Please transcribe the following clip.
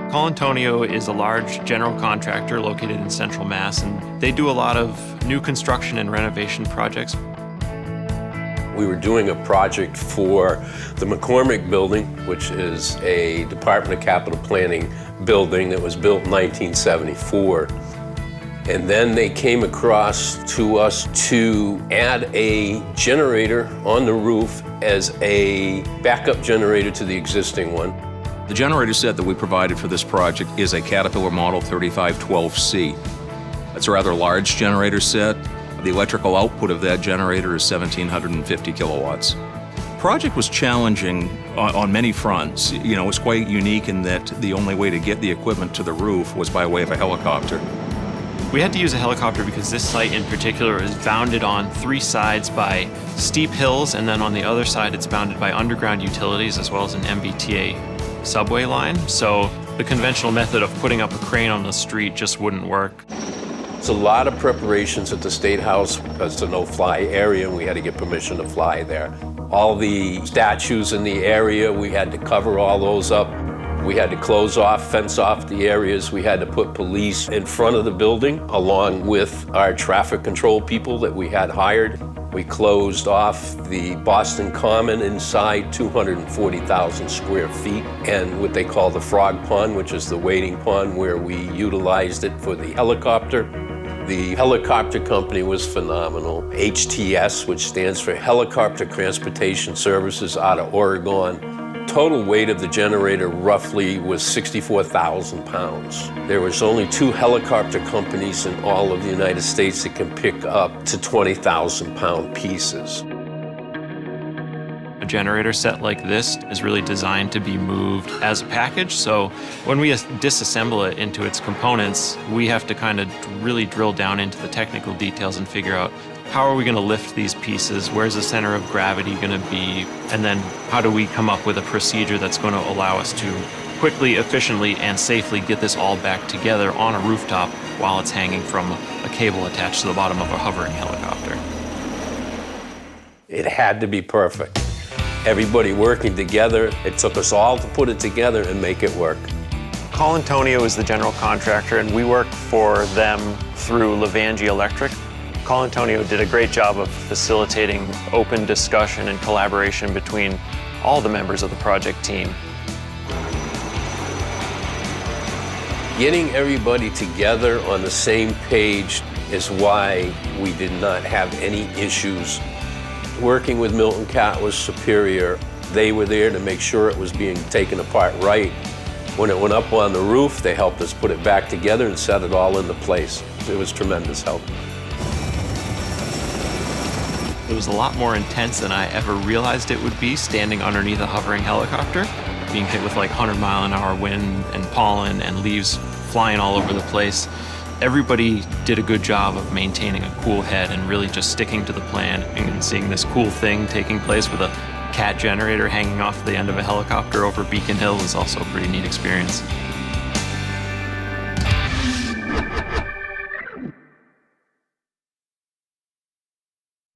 Colantonio is a large general contractor located in Central Mass, and they do a lot of new construction and renovation projects. We were doing a project for the McCormack Building, which is a Department of Capital Planning building that was built in 1974. And then they came across to us to add a generator on the roof as a backup generator to the existing one. The generator set that we provided for this project is a Caterpillar Model 3512C. It's a rather large generator set. The electrical output of that generator is 1,750 kilowatts. The project was challenging on many fronts. You know, it was quite unique in that the only way to get the equipment to the roof was by way of a helicopter. We had to use a helicopter because this site in particular is bounded on three sides by steep hills, and then on the other side it's bounded by underground utilities as well as an MBTA subway line. So the conventional method of putting up a crane on the street just wouldn't work. It's a lot of preparations at the State House because it's a no-fly area and we had to get permission to fly there. All the statues in the area, we had to cover all those up. We had to close off, fence off the areas. We had to put police in front of the building along with our traffic control people that we had hired. We closed off the Boston Common inside 240,000 square feet and what they call the frog pond, which is the waiting pond where we utilized it for the helicopter. The helicopter company was phenomenal. HTS, which stands for Helicopter Transportation Services out of Oregon. Total weight of the generator roughly was 64,000 pounds. There was only 2 helicopter companies in all of the United States that can pick up to 20,000 pound pieces. A generator set like this is really designed to be moved as a package, so when we disassemble it into its components, we have to kind of really drill down into the technical details and figure out how are we going to lift these pieces, where's the center of gravity going to be, and then how do we come up with a procedure that's going to allow us to quickly, efficiently, and safely get this all back together on a rooftop while it's hanging from a cable attached to the bottom of a hovering helicopter. It had to be perfect. Everybody working together, it took us all to put it together and make it work. Colantonio is the general contractor, and we work for them through Levangie Electric. Colantonio did a great job of facilitating open discussion and collaboration between all the members of the project team. Getting everybody together on the same page is why we did not have any issues. Working with Milton CAT was superior. They were there to make sure it was being taken apart right. When it went up on the roof, they helped us put it back together and set it all into place. It was tremendous help. It was a lot more intense than I ever realized it would be, standing underneath a hovering helicopter, being hit with like 100-mile-an-hour wind and pollen and leaves flying all over the place. Everybody did a good job of maintaining a cool head and really just sticking to the plan, and seeing this cool thing taking place with a CAT generator hanging off the end of a helicopter over Beacon Hill was also a pretty neat experience.